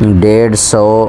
150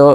2،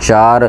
4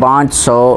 500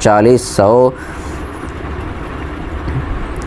40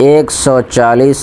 140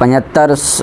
75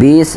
20